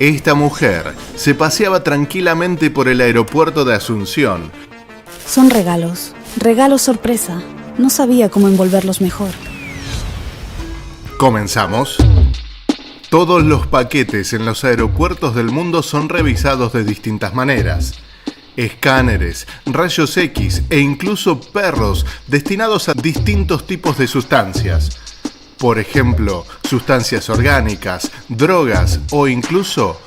Esta mujer se paseaba tranquilamente por el aeropuerto de Asunción. Son regalos, regalos sorpresa. No sabía cómo envolverlos mejor. ¿Comenzamos? Todos los paquetes en los aeropuertos del mundo son revisados de distintas maneras. Escáneres, rayos X e incluso perros destinados a distintos tipos de sustancias. Por ejemplo, sustancias orgánicas, drogas o incluso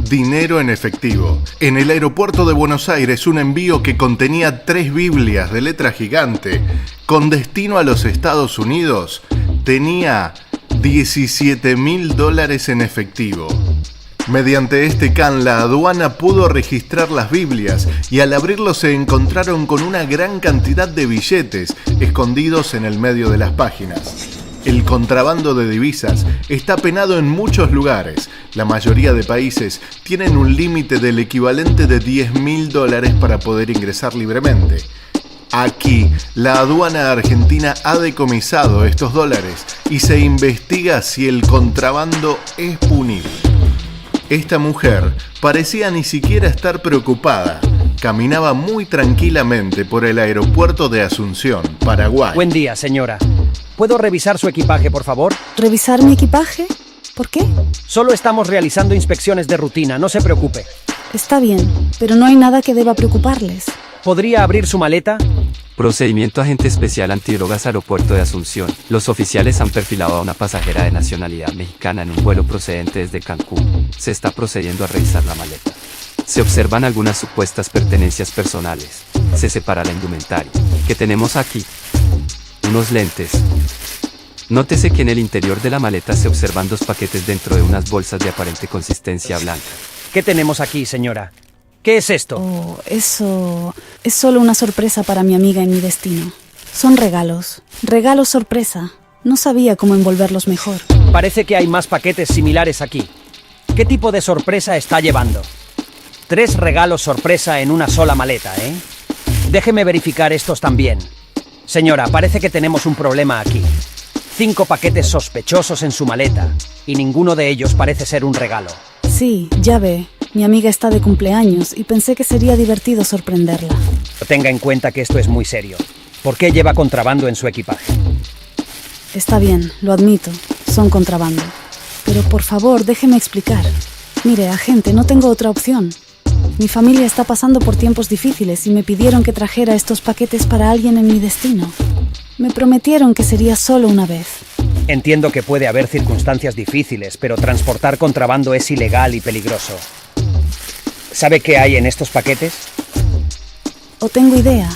dinero en efectivo. En el aeropuerto de Buenos Aires, un envío que contenía 3 Biblias de letra gigante con destino a los Estados Unidos tenía $17.000 en efectivo. Mediante este CAN, la aduana pudo registrar las Biblias y al abrirlos se encontraron con una gran cantidad de billetes escondidos en el medio de las páginas. El contrabando de divisas está penado en muchos lugares. La mayoría de países tienen un límite del equivalente de $10.000 para poder ingresar libremente. Aquí, la aduana argentina ha decomisado estos dólares y se investiga si el contrabando es punible. Esta mujer parecía ni siquiera estar preocupada. Caminaba muy tranquilamente por el aeropuerto de Asunción, Paraguay. Buen día, señora. ¿Puedo revisar su equipaje, por favor? ¿Revisar mi equipaje? ¿Por qué? Solo estamos realizando inspecciones de rutina, no se preocupe. Está bien, pero no hay nada que deba preocuparles. ¿Podría abrir su maleta? Procedimiento Agente Especial Antidrogas Aeropuerto de Asunción. Los oficiales han perfilado a una pasajera de nacionalidad mexicana en un vuelo procedente desde Cancún. Se está procediendo a revisar la maleta. Se observan algunas supuestas pertenencias personales. Se separa la indumentaria. ¿Qué tenemos aquí? Unos lentes. Nótese que en el interior de la maleta se observan 2 paquetes dentro de unas bolsas de aparente consistencia blanca. ¿Qué tenemos aquí, señora? ¿Qué es esto? Oh, eso es solo una sorpresa para mi amiga en mi destino. Son regalos, regalos sorpresa. No sabía cómo envolverlos mejor. Parece que hay más paquetes similares aquí. ¿Qué tipo de sorpresa está llevando? 3 regalos sorpresa en una sola maleta, ¿eh? Déjeme verificar estos también. Señora, parece que tenemos un problema aquí. 5 paquetes sospechosos en su maleta, y ninguno de ellos parece ser un regalo. Sí, ya ve. Mi amiga está de cumpleaños y pensé que sería divertido sorprenderla. Tenga en cuenta que esto es muy serio. ¿Por qué lleva contrabando en su equipaje? Está bien, lo admito. Son contrabando. Pero por favor, déjeme explicar. Mire, agente, no tengo otra opción. Mi familia está pasando por tiempos difíciles y me pidieron que trajera estos paquetes para alguien en mi destino. Me prometieron que sería solo una vez. Entiendo que puede haber circunstancias difíciles, pero transportar contrabando es ilegal y peligroso. ¿Sabe qué hay en estos paquetes? O tengo idea.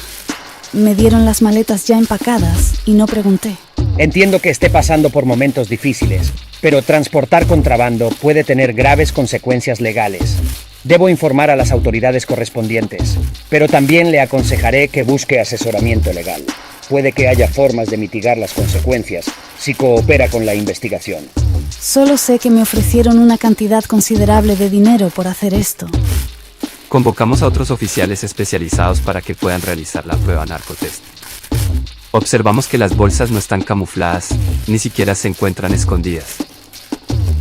Me dieron las maletas ya empacadas y no pregunté. Entiendo que esté pasando por momentos difíciles, pero transportar contrabando puede tener graves consecuencias legales. Debo informar a las autoridades correspondientes, pero también le aconsejaré que busque asesoramiento legal. Puede que haya formas de mitigar las consecuencias si coopera con la investigación. Solo sé que me ofrecieron una cantidad considerable de dinero por hacer esto. Convocamos a otros oficiales especializados para que puedan realizar la prueba narcotest. Observamos que las bolsas no están camufladas, ni siquiera se encuentran escondidas.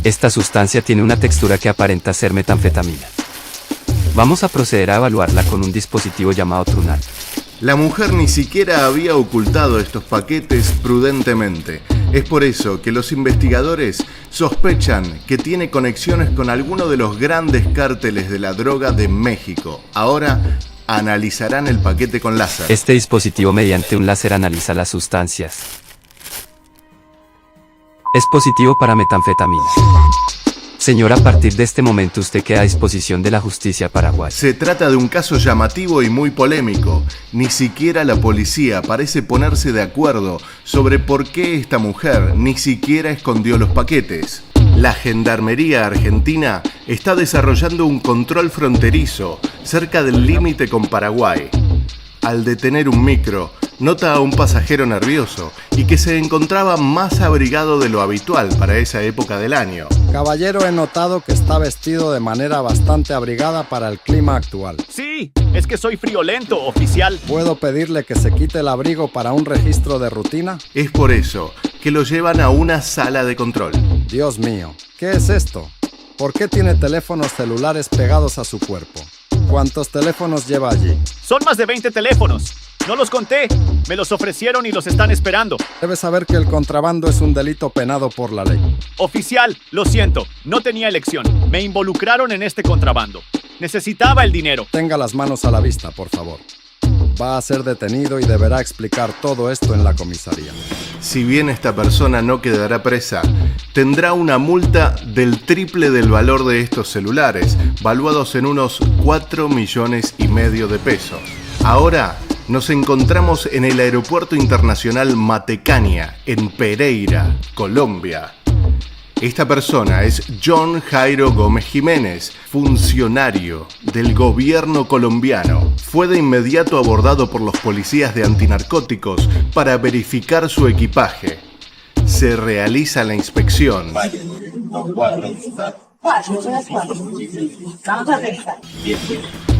Esta sustancia tiene una textura que aparenta ser metanfetamina. Vamos a proceder a evaluarla con un dispositivo llamado Trunar. La mujer ni siquiera había ocultado estos paquetes prudentemente. Es por eso que los investigadores sospechan que tiene conexiones con alguno de los grandes cárteles de la droga de México. Ahora analizarán el paquete con láser. Este dispositivo mediante un láser analiza las sustancias. Es positivo para metanfetamina. Señora, a partir de este momento usted queda a disposición de la justicia paraguaya. Se trata de un caso llamativo y muy polémico. Ni siquiera la policía parece ponerse de acuerdo sobre por qué esta mujer ni siquiera escondió los paquetes. La Gendarmería Argentina está desarrollando un control fronterizo cerca del límite con Paraguay. Al detener un micro, nota a un pasajero nervioso y que se encontraba más abrigado de lo habitual para esa época del año. Caballero, he notado que está vestido de manera bastante abrigada para el clima actual. Sí, es que soy friolento, oficial. ¿Puedo pedirle que se quite el abrigo para un registro de rutina? Es por eso que lo llevan a una sala de control. Dios mío, ¿qué es esto? ¿Por qué tiene teléfonos celulares pegados a su cuerpo? ¿Cuántos teléfonos lleva allí? Son más de 20 teléfonos. No los conté. Me los ofrecieron y los están esperando. Debe saber que el contrabando es un delito penado por la ley. Oficial, lo siento. No tenía elección. Me involucraron en este contrabando. Necesitaba el dinero. Tenga las manos a la vista, por favor. Va a ser detenido y deberá explicar todo esto en la comisaría. Si bien esta persona no quedará presa, tendrá una multa del triple del valor de estos celulares, valuados en unos 4,5 millones de pesos. Ahora nos encontramos en el Aeropuerto Internacional Matecaña, en Pereira, Colombia. Esta persona es John Jairo Gómez Jiménez, funcionario del gobierno colombiano. Fue de inmediato abordado por los policías de antinarcóticos para verificar su equipaje. Se realiza la inspección.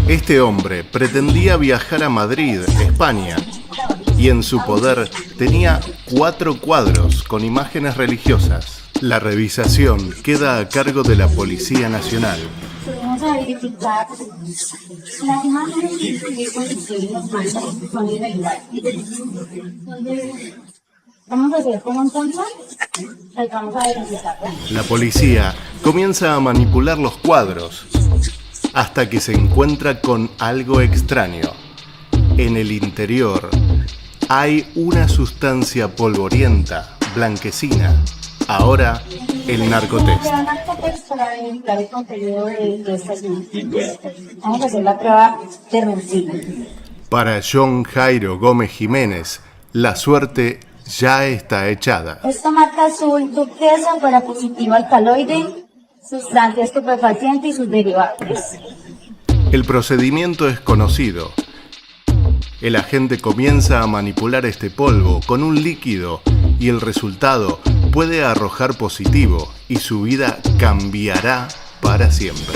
Este hombre pretendía viajar a Madrid, España, y en su poder tenía 4 cuadros con imágenes religiosas. La revisación queda a cargo de la Policía Nacional. Vamos a verificar las imágenes y son irregulares. Vamos a hacer como entonces, vamos a verificar. La policía comienza a manipular los cuadros hasta que se encuentra con algo extraño. En el interior hay una sustancia polvorienta, blanquecina. Ahora, el narcotest. Para verificar el contenido de estas imágenes. Vamos a hacer la prueba de rutina. Para John Jairo Gómez Jiménez, la suerte ya está echada. Esta marca azul turquesa para positivo alcaloide, sustancia estupefaciente y sus derivados. El procedimiento es conocido. El agente comienza a manipular este polvo con un líquido y el resultado puede arrojar positivo y su vida cambiará para siempre.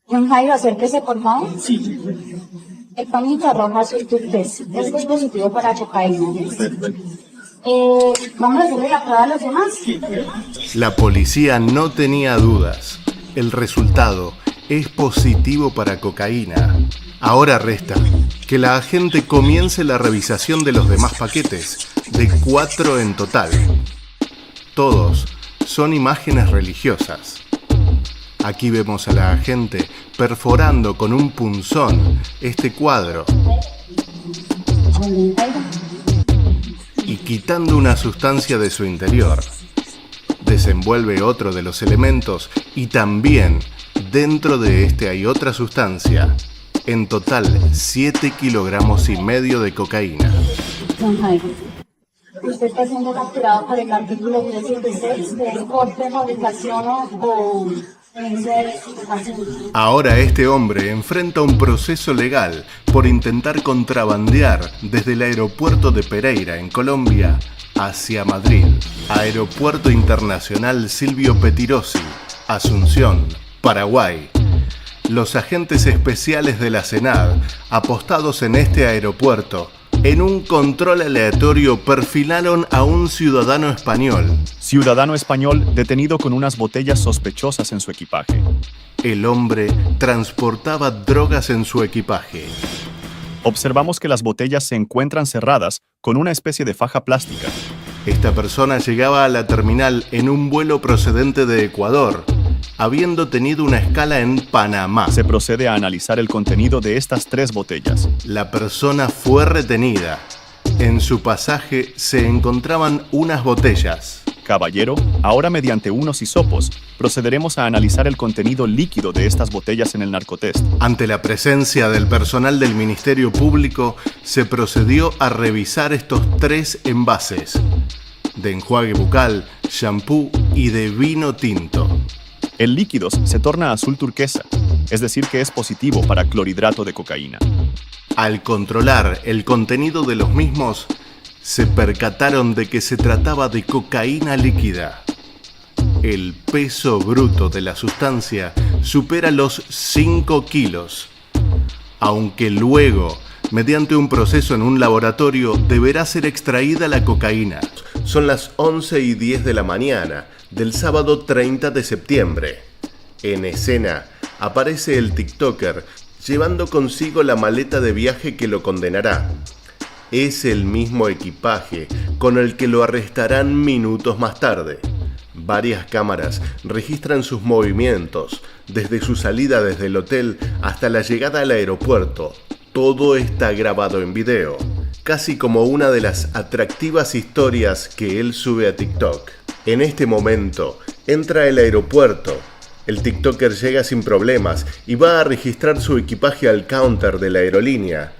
John Jairo, acérquese por favor. Sí. El pañito arroja azul turquesa. Esto es positivo para cocaína. ¿Vamos a hacerle la prueba a los demás? La policía no tenía dudas. El resultado es positivo para cocaína. Ahora resta que la agente comience la revisación de los demás paquetes, de 4 en total. Todos son imágenes religiosas. Aquí vemos a la agente perforando con un punzón este cuadro y quitando una sustancia de su interior. Desenvuelve otro de los elementos y también dentro de este hay otra sustancia. En total, 7,5 kilogramos de cocaína. John Jairo, usted está siendo capturado por el artículo 376 de porte, fabricación o tenencia de estupefacientes. Ahora este hombre enfrenta un proceso legal por intentar contrabandear desde el aeropuerto de Pereira, en Colombia, hacia Madrid. Aeropuerto Internacional Silvio Pettirossi, Asunción, Paraguay. Los agentes especiales de la SENAD, apostados en este aeropuerto, en un control aleatorio perfilaron a un ciudadano español. Ciudadano español detenido con unas botellas sospechosas en su equipaje. El hombre transportaba drogas en su equipaje. Observamos que las botellas se encuentran cerradas con una especie de faja plástica. Esta persona llegaba a la terminal en un vuelo procedente de Ecuador, habiendo tenido una escala en Panamá. Se procede a analizar el contenido de estas 3 botellas. La persona fue retenida. En su pasaje se encontraban unas botellas. Caballero, ahora mediante unos hisopos, procederemos a analizar el contenido líquido de estas botellas en el narcotest. Ante la presencia del personal del Ministerio Público, se procedió a revisar estos 3 envases: de enjuague bucal, shampoo y de vino tinto. El líquido se torna azul turquesa, es decir que es positivo para clorhidrato de cocaína. Al controlar el contenido de los mismos, se percataron de que se trataba de cocaína líquida. El peso bruto de la sustancia supera los 5 kilos, aunque luego, mediante un proceso en un laboratorio, deberá ser extraída la cocaína. Son las 11:10 de la mañana. del sábado 30 de septiembre. En escena aparece el TikToker llevando consigo la maleta de viaje que lo condenará. Es el mismo equipaje con el que lo arrestarán minutos más tarde. Varias cámaras registran sus movimientos, desde su salida desde el hotel hasta la llegada al aeropuerto. Todo está grabado en video, casi como una de las atractivas historias que él sube a TikTok. En este momento, entra al aeropuerto. El TikToker llega sin problemas y va a registrar su equipaje al counter de la aerolínea.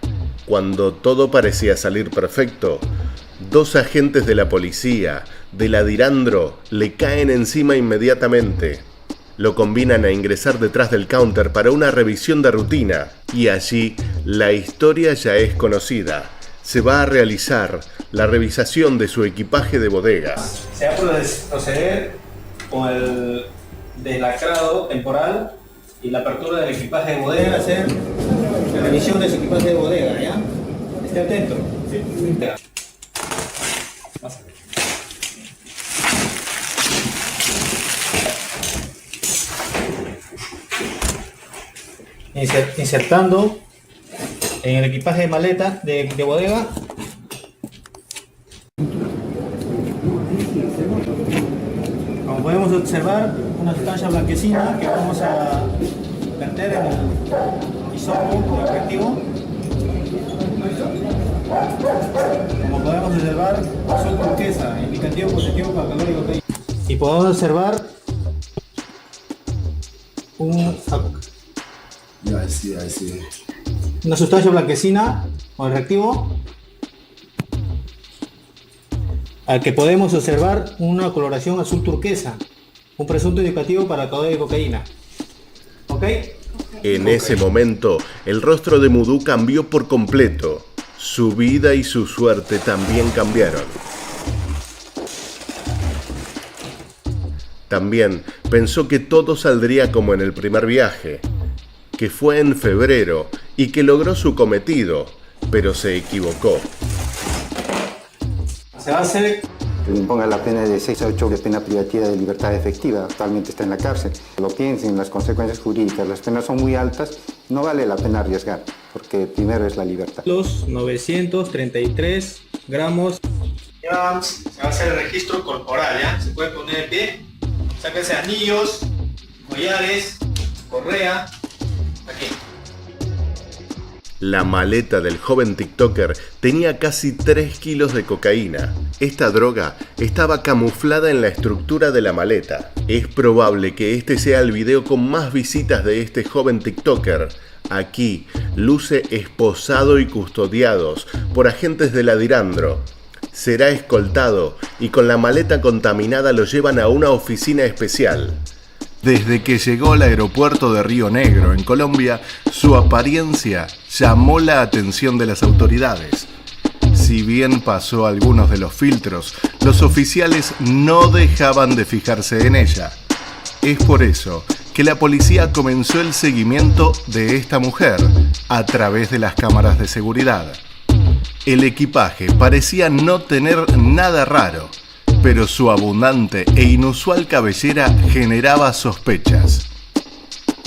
Cuando todo parecía salir perfecto, dos agentes de la policía, de la Dirandro, le caen encima inmediatamente. Lo combinan a ingresar detrás del counter para una revisión de rutina, y allí la historia ya es conocida. Se va a realizar la revisación de su equipaje de bodega. Se va a proceder con el deslacrado temporal y la apertura del equipaje de bodega, hacer la revisión de su equipaje de bodega, ¿ya? Esté atento. Sí. Insertando en el equipaje de maleta de bodega como podemos observar una sustancia blanquecina que vamos a verter en el hisopo reactivo. Como podemos observar, azul turquesa, indicativo positivo para calor y cocaína. Y podemos observar una sustancia blanquecina con el reactivo al que podemos observar una coloración azul turquesa, un presunto indicativo para caudal de cocaína. ¿Ok? En ese momento, el rostro de Mudú cambió por completo. Su vida y su suerte también cambiaron. También pensó que todo saldría como en el primer viaje, que fue en febrero y que logró su cometido, pero se equivocó. Se va a hacer que le imponga la pena de 6 a 8 de pena privativa de libertad efectiva. Actualmente está en la cárcel. Lo piensen, las consecuencias jurídicas, las penas son muy altas, no vale la pena arriesgar, porque primero es la libertad. Los 933 gramos. Ya se va a hacer el registro corporal, ¿ya? Se puede poner de pie, sáquense anillos, collares, correa, aquí. La maleta del joven TikToker tenía casi 3 kilos de cocaína. Esta droga estaba camuflada en la estructura de la maleta. Es probable que este sea el video con más visitas de este joven TikToker. Aquí luce esposado y custodiados por agentes de la Dirandro. Será escoltado y con la maleta contaminada lo llevan a una oficina especial. Desde que llegó al aeropuerto de Río Negro, en Colombia, su apariencia llamó la atención de las autoridades. Si bien pasó algunos de los filtros, los oficiales no dejaban de fijarse en ella. Es por eso que la policía comenzó el seguimiento de esta mujer a través de las cámaras de seguridad. El equipaje parecía no tener nada raro, pero su abundante e inusual cabellera generaba sospechas.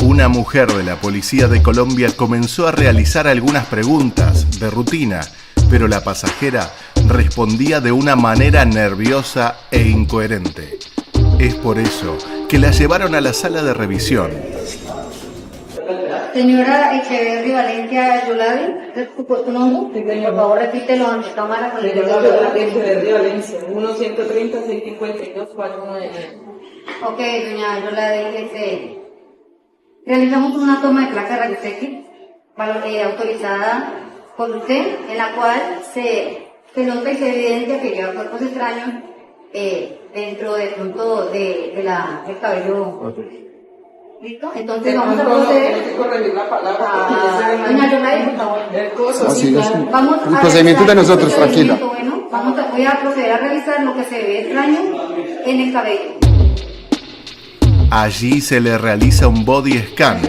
Una mujer de la policía de Colombia comenzó a realizar algunas preguntas de rutina, pero la pasajera respondía de una manera nerviosa e incoherente. Es por eso que la llevaron a la sala de revisión. Señora Echeverri Valencia Yoladi, ¿tu nombre? Por favor, repítelo ante cámara con el Señora Echeverri Valencia, 1-130-652-419. Ok, doña Yoladi, realizamos una toma de placa rayos X autorizada por usted, en la cual se nota y se evidencia que lleva cuerpos extraños dentro del punto del cabello. ¿Listo? Entonces vamos a proceder. Doña Yolanda, por favor. Así es. Vamos el procedimiento de nosotros, tranquila. Bueno, voy a proceder a revisar lo que se ve extraño en el cabello. Allí se le realiza un body scan,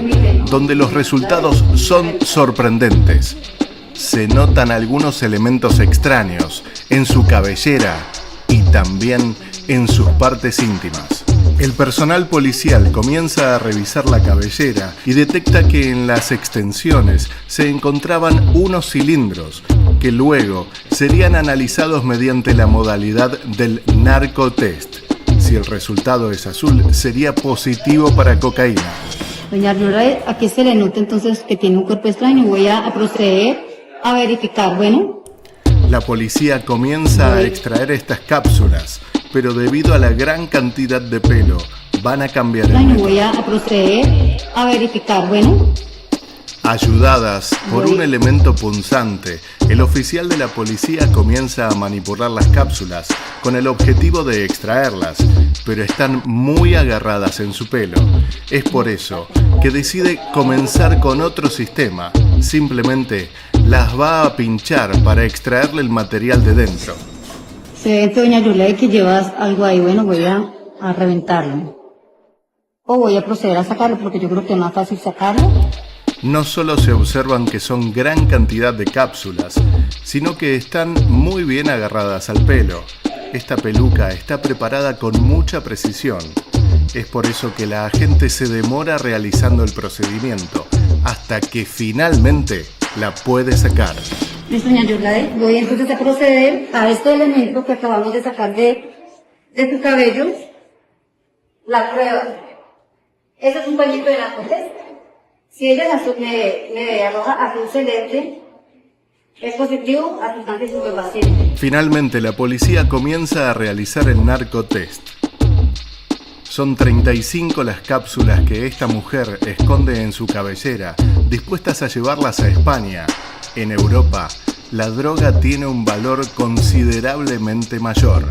donde los resultados son sorprendentes. Se notan algunos elementos extraños en su cabellera y también en sus partes íntimas. El personal policial comienza a revisar la cabellera y detecta que en las extensiones se encontraban unos cilindros que luego serían analizados mediante la modalidad del narcotest. Si el resultado es azul, sería positivo para cocaína. Doña Aurora, aquí se le nota entonces que tiene un cuerpo extraño. Voy a proceder a verificar, bueno. La policía comienza a extraer estas cápsulas, pero debido a la gran cantidad de pelo, van a cambiar el método. Voy a proceder a verificar, bueno. Ayudadas por un elemento punzante, el oficial de la policía comienza a manipular las cápsulas con el objetivo de extraerlas, pero están muy agarradas en su pelo. Es por eso que decide comenzar con otro sistema. Simplemente las va a pinchar para extraerle el material de dentro. Se ve, doña Yulei, que llevas algo ahí. Bueno, voy a reventarlo. O voy a proceder a sacarlo porque yo creo que es más fácil sacarlo. No solo se observan que son gran cantidad de cápsulas, sino que están muy bien agarradas al pelo. Esta peluca está preparada con mucha precisión. Es por eso que la agente se demora realizando el procedimiento, hasta que finalmente la puede sacar. Listo, doña Yulei, voy entonces a proceder a este elemento que acabamos de sacar de tu cabello. La prueba. Ese es un pañito de narcotest. Si ella me arroja azul celeste, es positivo a sustancia estupefaciente. Finalmente, la policía comienza a realizar el narcotest. Son 35 las cápsulas que esta mujer esconde en su cabellera, dispuestas a llevarlas a España. En Europa, la droga tiene un valor considerablemente mayor.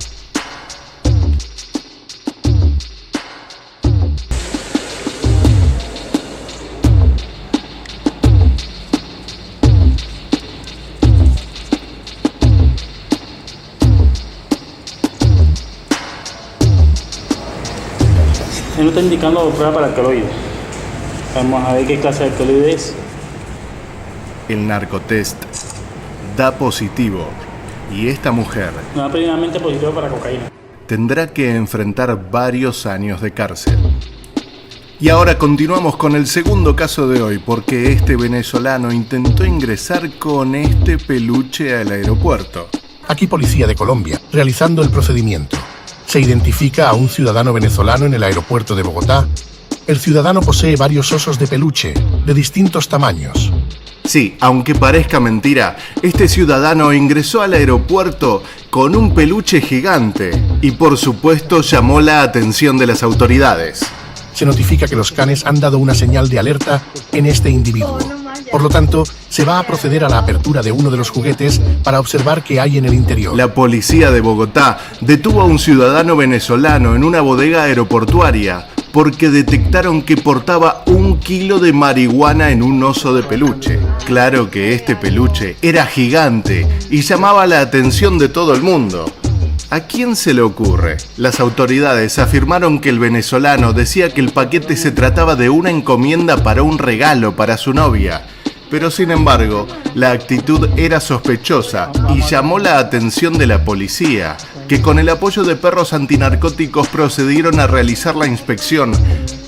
Él nos está indicando prueba para alcaloide. Vamos a ver qué clase de alcaloide es. El narcotest da positivo y esta mujer No, previamente positivo para cocaína. tendrá que enfrentar varios años de cárcel. Y ahora continuamos con el segundo caso de hoy, porque este venezolano intentó ingresar con este peluche al aeropuerto. Aquí Policía de Colombia, realizando el procedimiento. Se identifica a un ciudadano venezolano en el aeropuerto de Bogotá. El ciudadano posee varios osos de peluche, de distintos tamaños. Sí, aunque parezca mentira, este ciudadano ingresó al aeropuerto con un peluche gigante y por supuesto llamó la atención de las autoridades. Se notifica que los canes han dado una señal de alerta en este individuo. Por lo tanto, se va a proceder a la apertura de uno de los juguetes para observar qué hay en el interior. La policía de Bogotá detuvo a un ciudadano venezolano en una bodega aeroportuaria porque detectaron que portaba 1 kilo de marihuana en un oso de peluche. Claro que este peluche era gigante y llamaba la atención de todo el mundo. ¿A quién se le ocurre? Las autoridades afirmaron que el venezolano decía que el paquete se trataba de una encomienda para un regalo para su novia. Pero sin embargo, la actitud era sospechosa y llamó la atención de la policía, que con el apoyo de perros antinarcóticos procedieron a realizar la inspección,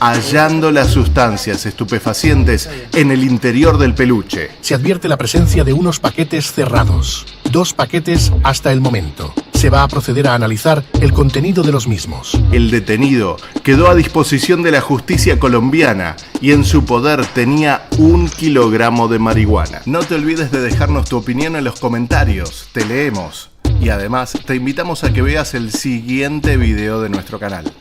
hallando las sustancias estupefacientes en el interior del peluche. Se advierte la presencia de unos paquetes cerrados. 2 paquetes hasta el momento. Se va a proceder a analizar el contenido de los mismos. El detenido quedó a disposición de la justicia colombiana y en su poder tenía 1 kilogramo de marihuana. No te olvides de dejarnos tu opinión en los comentarios, te leemos. Y además te invitamos a que veas el siguiente video de nuestro canal.